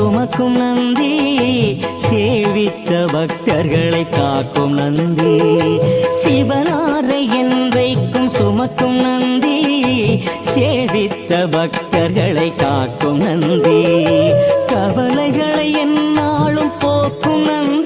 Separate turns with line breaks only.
சுமக்கும் நந்தி, சேவித்த பக்தர்களை காக்கும் நந்தி. சிவனாரை என்றைக்கும் சுமக்கும் நந்தி, சேவித்த பக்தர்களை காக்கும் நந்தி. கவலைகளை எந்நாளும் போக்கும் நந்தி,